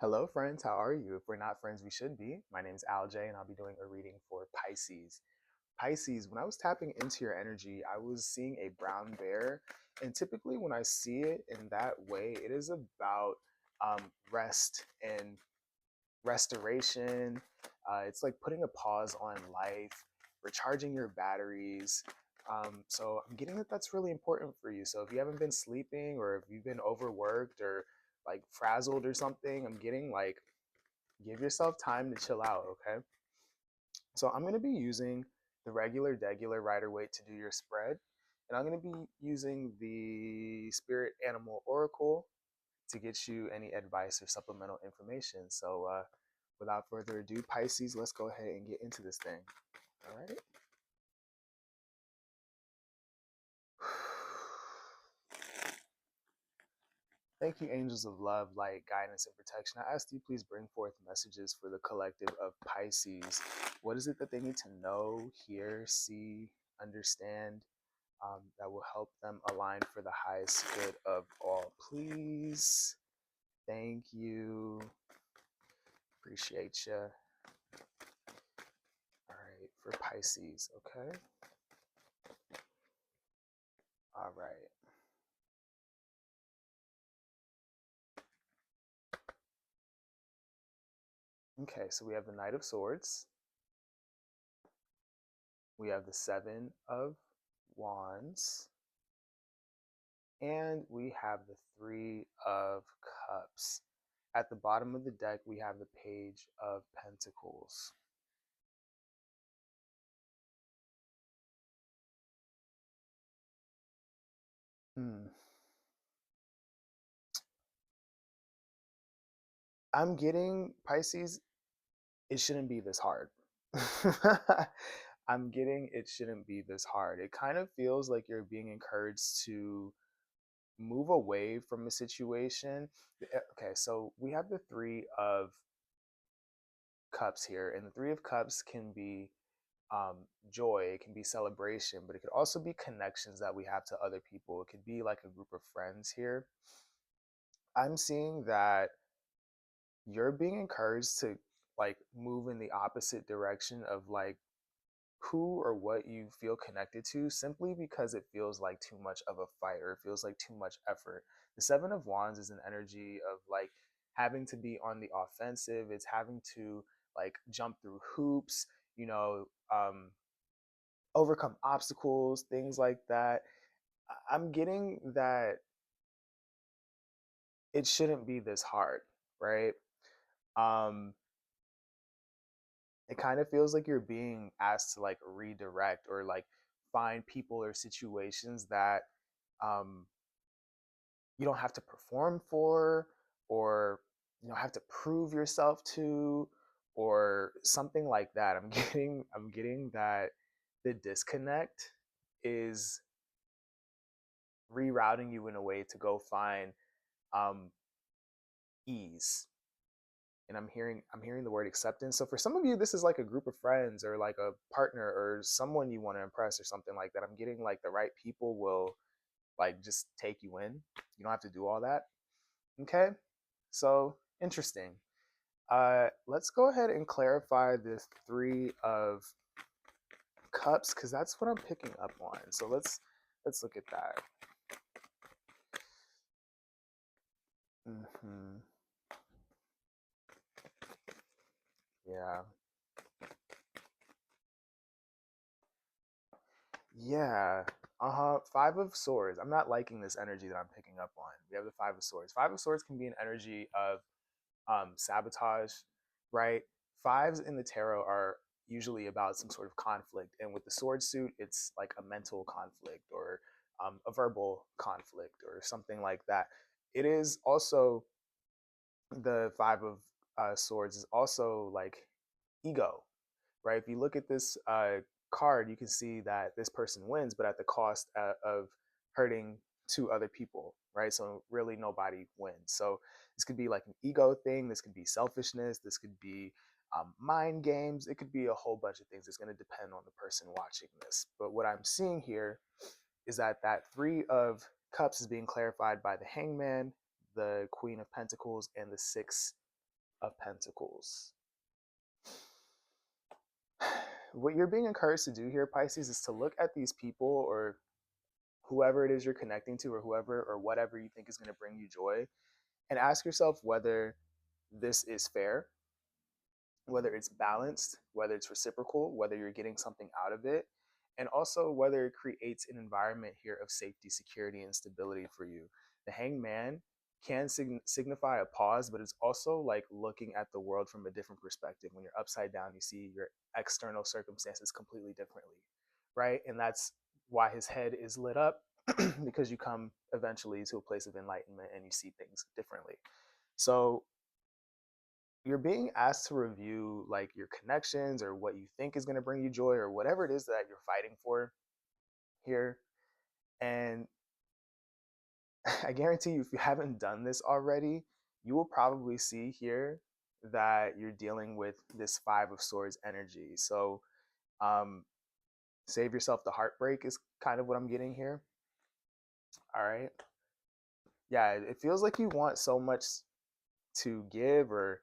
Hello, friends. How are you? If we're not friends, we should be. My name is Alj, and I'll be doing a reading for Pisces. Pisces, when I was tapping into your energy, I was seeing a brown bear. And typically, when I see it in that way, it is about rest and restoration. It's like putting a pause on life, recharging your batteries. So I'm getting that that's really important for you. So if you haven't been sleeping or if you've been overworked or like frazzled or something, I'm getting like give yourself time to chill out, okay? So I'm going to be using the regular degular rider weight to do your spread, and I'm going to be using the Spirit Animal Oracle to get you any advice or supplemental information. So without further ado, Pisces, let's go ahead and get into this thing. All right. Thank you, angels of love, light, guidance, and protection. I ask you, please bring forth messages for the collective of Pisces. What is it that they need to know, hear, see, understand that will help them align for the highest good of all? Please. Thank you. Appreciate you. All right, for Pisces, okay? All right. Okay, so we have the Knight of Swords. We have the Seven of Wands. And we have the Three of Cups. At the bottom of the deck, we have the Page of Pentacles. Hmm. I'm getting Pisces, it shouldn't be this hard. I'm getting it shouldn't be this hard. It kind of feels like you're being encouraged to move away from a situation. Okay, so we have the Three of Cups here, and the Three of Cups can be joy, it can be celebration, but it could also be connections that we have to other people. It could be like a group of friends here. I'm seeing that you're being encouraged to like move in the opposite direction of like who or what you feel connected to simply because it feels like too much of a fight or it feels like too much effort. The Seven of Wands is an energy of like having to be on the offensive, it's having to like jump through hoops, you know, overcome obstacles, things like that. I'm getting that it shouldn't be this hard, right? Um, it kind of feels like you're being asked to like redirect or like find people or situations that um, you don't have to perform for or have to prove yourself to or something like that. I'm getting that the disconnect is rerouting you in a way to go find um, ease. And I'm hearing the word acceptance. So for some of you, this is like a group of friends or like a partner or someone you want to impress or something like that. I'm getting like the right people will like just take you in. You don't have to do all that. Okay. So interesting. Let's go ahead and clarify this Three of Cups because that's what I'm picking up on. So let's look at that. Hmm. Yeah. Yeah. Uh-huh. Five of Swords. I'm not liking this energy that I'm picking up on. We have the Five of Swords. Five of Swords can be an energy of sabotage, right? Fives in the tarot are usually about some sort of conflict. And with the sword suit, it's like a mental conflict or a verbal conflict or something like that. It is also the Five of Swords is also like ego, right? If you look at this card, you can see that this person wins, but at the cost of hurting two other people, right? So really nobody wins. So this could be like an ego thing. This could be selfishness. This could be mind games. It could be a whole bunch of things. It's going to depend on the person watching this. But what I'm seeing here is that that Three of Cups is being clarified by the Hangman, the Queen of Pentacles, and the Six of Pentacles. What you're being encouraged to do here, Pisces, is to look at these people or whoever it is you're connecting to, or whoever or whatever you think is going to bring you joy, and ask yourself whether this is fair, whether it's balanced, whether it's reciprocal, whether you're getting something out of it, and also whether it creates an environment here of safety, security, and stability for you. The Hangman can signify a pause, but it's also like looking at the world from a different perspective. When you're upside down, you see your external circumstances completely differently, right? And that's why his head is lit up because you come eventually to a place of enlightenment and you see things differently. So you're being asked to review like your connections or what you think is going to bring you joy or whatever it is that you're fighting for here. And I guarantee you, if you haven't done this already, you will probably see here that you're dealing with this Five of Swords energy. So um, save yourself the heartbreak is kind of what I'm getting here. All right. Yeah, it feels like you want so much to give or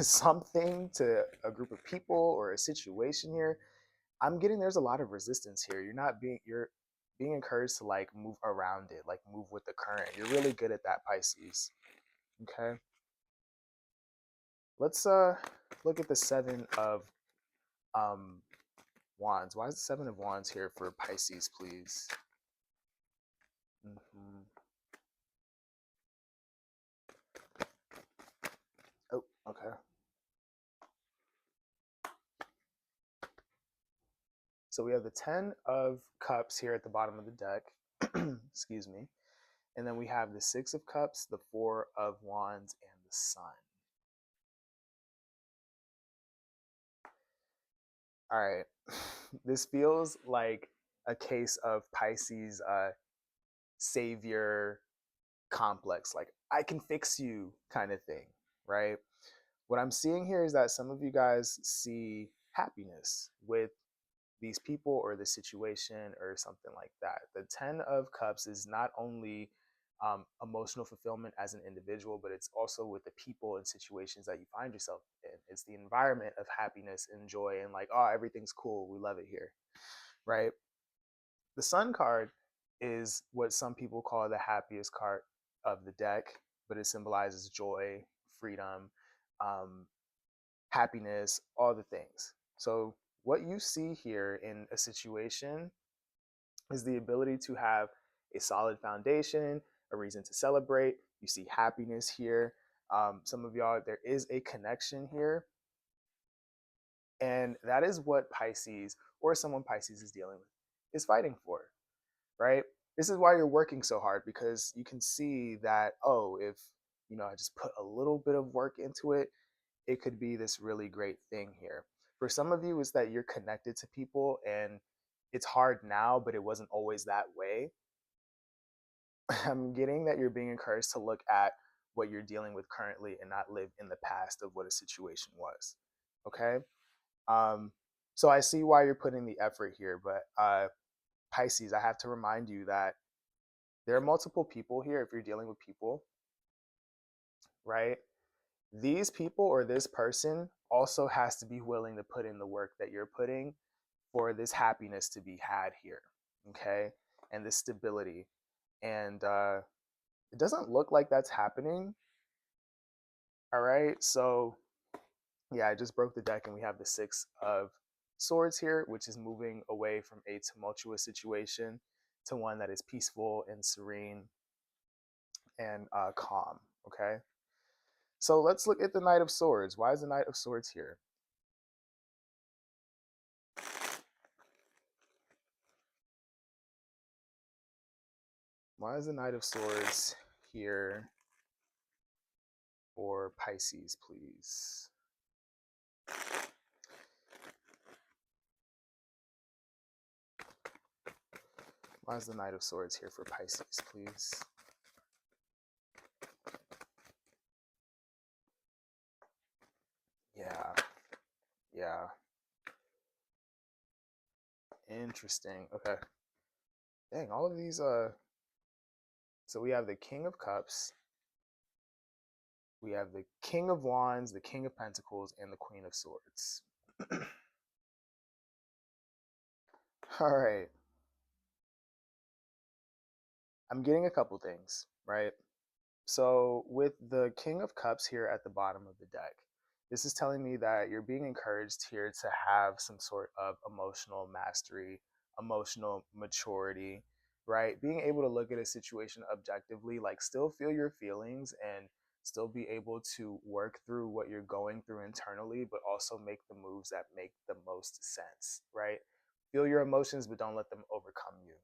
something to a group of people or a situation here. I'm getting there's a lot of resistance here. You're being encouraged to like move around it, like move with the current. You're really good at that, Pisces. Okay. Let's look at the Seven of um Wands. Why is the Seven of Wands here for Pisces, please? Mm-hmm. Oh, okay. So we have the Ten of Cups here at the bottom of the deck. Excuse me. And then we have the Six of Cups, the Four of Wands, and the Sun. All right. This feels like a case of Pisces savior complex, like I can fix you kind of thing, right? What I'm seeing here is that some of you guys see happiness with these people or the situation or something like that. The Ten of Cups is not only emotional fulfillment as an individual, but it's also with the people and situations that you find yourself in. It's the environment of happiness and joy and like, oh, everything's cool. We love it here, right? The Sun card is what some people call the happiest card of the deck, but it symbolizes joy, freedom, um, happiness, all the things. So, what you see here in a situation is the ability to have a solid foundation, a reason to celebrate. You see happiness here. Some of y'all, there is a connection here. And that is what Pisces or someone Pisces is dealing with is fighting for, right? This is why you're working so hard because you can see that, oh, if I just put a little bit of work into it, it could be this really great thing here. For some of you, it's that you're connected to people and it's hard now, but it wasn't always that way. I'm getting that you're being encouraged to look at what you're dealing with currently and not live in the past of what a situation was. Okay. So I see why you're putting the effort here, but Pisces, I have to remind you that there are multiple people here if you're dealing with people, right? These people or this person also has to be willing to put in the work that you're putting for this happiness to be had here, okay? And this stability. And it doesn't look like that's happening, all right? So, yeah, I just broke the deck and we have the Six of Swords here, which is moving away from a tumultuous situation to one that is peaceful and serene and calm, okay? So let's look at the Knight of Swords. Why is the Knight of Swords here? Why is the Knight of Swords here for Pisces, please? Why is the Knight of Swords here for Pisces, please? Yeah. Yeah. Interesting. Okay. Dang, all of these so we have the King of Cups, We have the King of Wands, the King of Pentacles, and the Queen of Swords. All right. I'm getting a couple things, right? So, with the King of Cups here at the bottom of the deck, this is telling me that you're being encouraged here to have some sort of emotional mastery, emotional maturity, right? Being able to look at a situation objectively, like still feel your feelings and still be able to work through what you're going through internally, but also make the moves that make the most sense, right? Feel your emotions, but don't let them overcome you,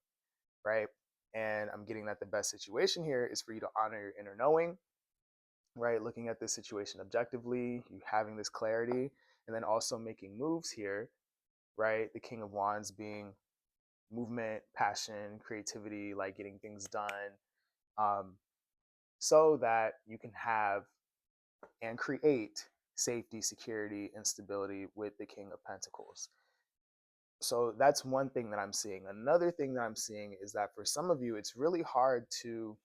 right? And I'm getting that the best situation here is for you to honor your inner knowing, right? Looking at this situation objectively, you having this clarity, and then also making moves here, right? The King of Wands being movement, passion, creativity, like getting things done, um, so that you can have and create safety, security, and stability with the King of Pentacles. So that's one thing that I'm seeing. Another thing that I'm seeing is that for some of you, it's really hard to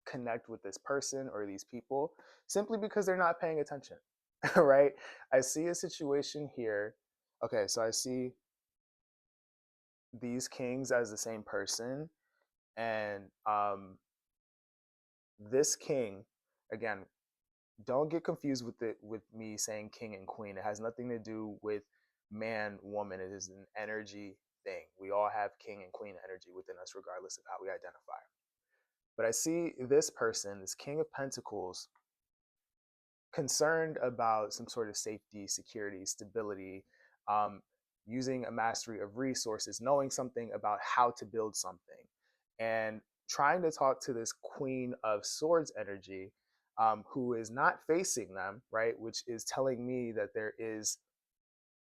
connect with this person or these people simply because they're not paying attention, right? I see a situation here. Okay, so I see these kings as the same person, and this king, again, don't get confused with it with me saying king and queen. It has nothing to do with man, woman. It is an energy thing. We all have king and queen energy within us, regardless of how we identify. But I see this person, this King of Pentacles, concerned about some sort of safety, security, stability, um, using a mastery of resources, knowing something about how to build something, and trying to talk to this Queen of Swords energy, who is not facing them, right? Which is telling me that there is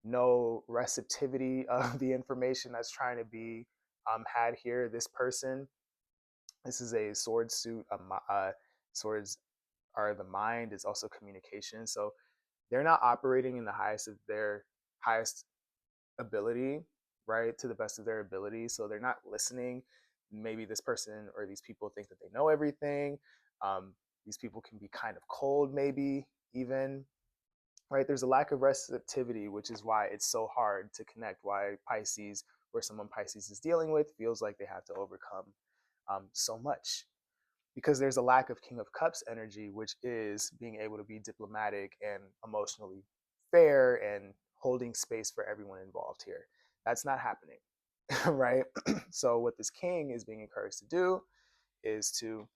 no receptivity of the information that's trying to be had here. This person, this is a sword suit, swords are the mind, it's also communication. So they're not operating in the highest of their highest ability, right? To the best of their ability. So they're not listening. Maybe this person or these people think that they know everything. These people can be kind of cold, maybe even, right? There's a lack of receptivity, which is why it's so hard to connect. Why Pisces, or someone Pisces is dealing with, feels like they have to overcome so much, because there's a lack of King of Cups energy, which is being able to be diplomatic and emotionally fair and holding space for everyone involved here. That's not happening, right? So what this king is being encouraged to do is to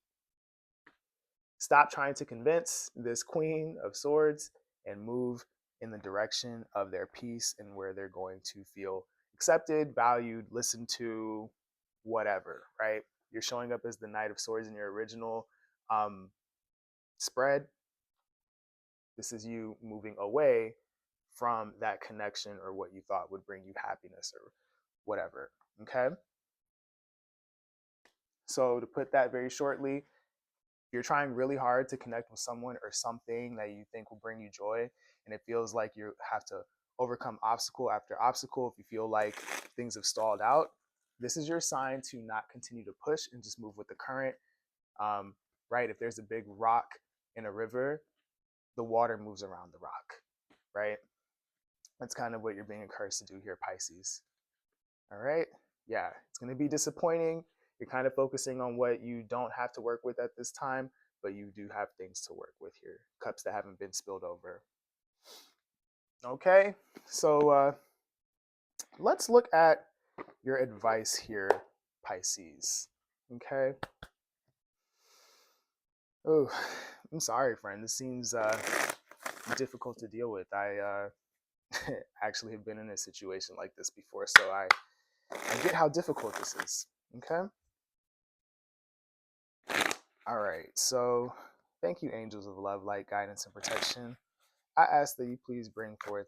stop trying to convince this Queen of Swords and move in the direction of their peace and where they're going to feel accepted, valued, listened to, whatever, right? You're showing up as the Knight of Swords in your original um, spread. This is you moving away from that connection or what you thought would bring you happiness or whatever. Okay. So, to put that very shortly, you're trying really hard to connect with someone or something that you think will bring you joy, and it feels like you have to overcome obstacle after obstacle. If you feel like things have stalled out, this is your sign to not continue to push and just move with the current. Um, right? If there's a big rock in a river, the water moves around the rock, right? That's kind of what you're being encouraged to do here, Pisces. All right. Yeah, it's going to be disappointing. You're kind of focusing on what you don't have to work with at this time, but you do have things to work with here. Cups that haven't been spilled over. Okay. So let's look at your advice here, Pisces. Okay. Oh, I'm sorry, friend. This seems difficult to deal with. I actually have been in a situation like this before, so I get how difficult this is. Okay. All right. So thank you, angels of love, light, guidance, and protection. I ask that you please bring forth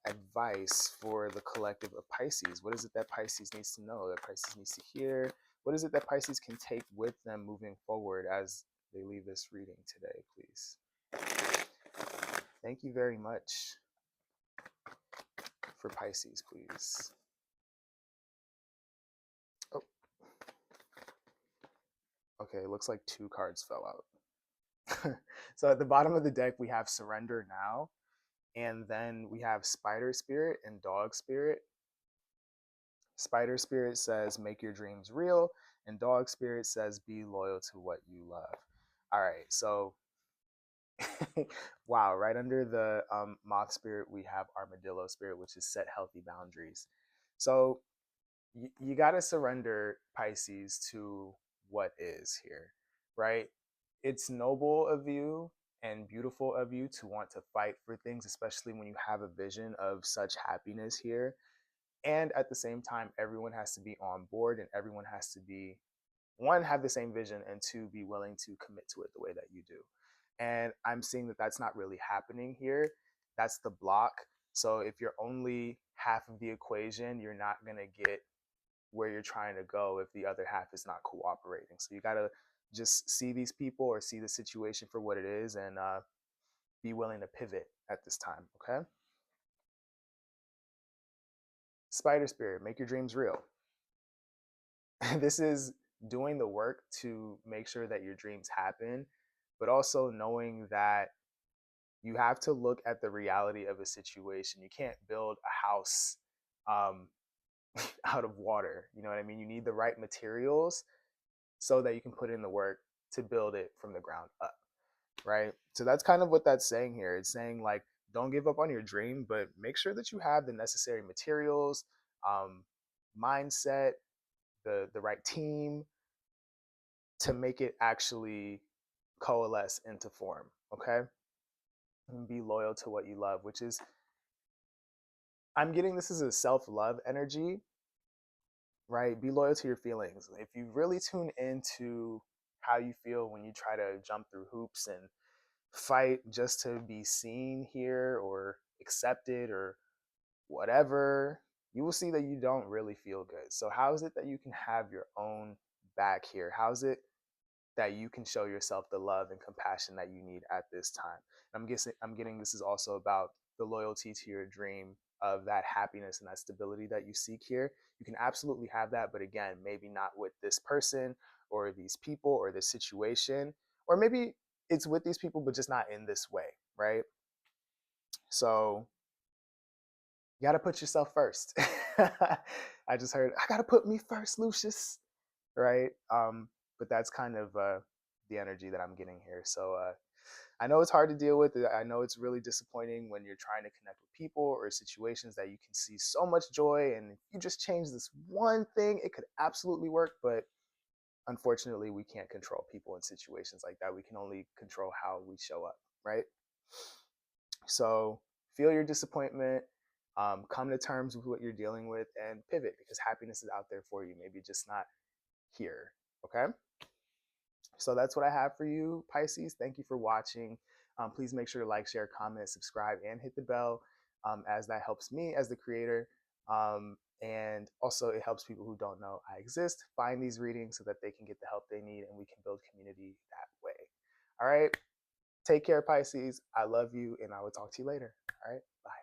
advice for the collective of Pisces. What is it that Pisces needs to know, that Pisces needs to hear? What is it that Pisces can take with them moving forward as they leave this reading today, please? Thank you very much for Pisces, please. Oh, okay. It looks like 2 cards fell out. So at the bottom of the deck, we have surrender now. And then we have spider spirit and dog spirit. Spider spirit says make your dreams real. And dog spirit says be loyal to what you love. All right. So, wow. Right under the moth spirit, we have armadillo spirit, which is set healthy boundaries. So you got to surrender, Pisces, to what is here, right? It's noble of you and beautiful of you to want to fight for things, especially when you have a vision of such happiness here. And at the same time, everyone has to be on board and everyone has to be, one, have the same vision, and two, be willing to commit to it the way that you do. And I'm seeing that that's not really happening here. That's the block. So if you're only half of the equation, you're not going to get where you're trying to go if the other half is not cooperating. So you got to just see these people or see the situation for what it is, and be willing to pivot at this time. Okay. Spider spirit, make your dreams real. This is doing the work to make sure that your dreams happen, but also knowing that you have to look at the reality of a situation. You can't build a house um, out of water. You know what I mean? You need the right materials so that you can put in the work to build it from the ground up, right? So that's kind of what that's saying here. It's saying, like, don't give up on your dream, but make sure that you have the necessary materials, um, mindset, the right team to make it actually coalesce into form. Okay, and be loyal to what you love, which is, I'm getting this as a self love energy, right? Be loyal to your feelings. If you really tune into how you feel when you try to jump through hoops and fight just to be seen here or accepted or whatever, you will see that you don't really feel good. So, how is it that you can have your own back here? How is it that you can show yourself the love and compassion that you need at this time? I'm getting this is also about the loyalty to your dream of that happiness and that stability that you seek here. You can absolutely have that, but again, maybe not with this person or these people or this situation, or maybe it's with these people, but just not in this way, right? So you got to put yourself first. I just heard, I got to put me first, Lucius, right? But that's kind of the energy that I'm getting here. So I know it's hard to deal with. I know it's really disappointing when you're trying to connect with people or situations that you can see so much joy, and if you just change this one thing, it could absolutely work. But unfortunately, we can't control people in situations like that. We can only control how we show up, right? So feel your disappointment, come to terms with what you're dealing with, and pivot, because happiness is out there for you, maybe just not here. Okay. So that's what I have for you, Pisces. Thank you for watching. Please make sure to like, share, comment, subscribe, and hit the bell, as that helps me as the creator. And also, it helps people who don't know I exist find these readings so that they can get the help they need and we can build community that way. All right. Take care, Pisces. I love you, and I will talk to you later. All right. Bye.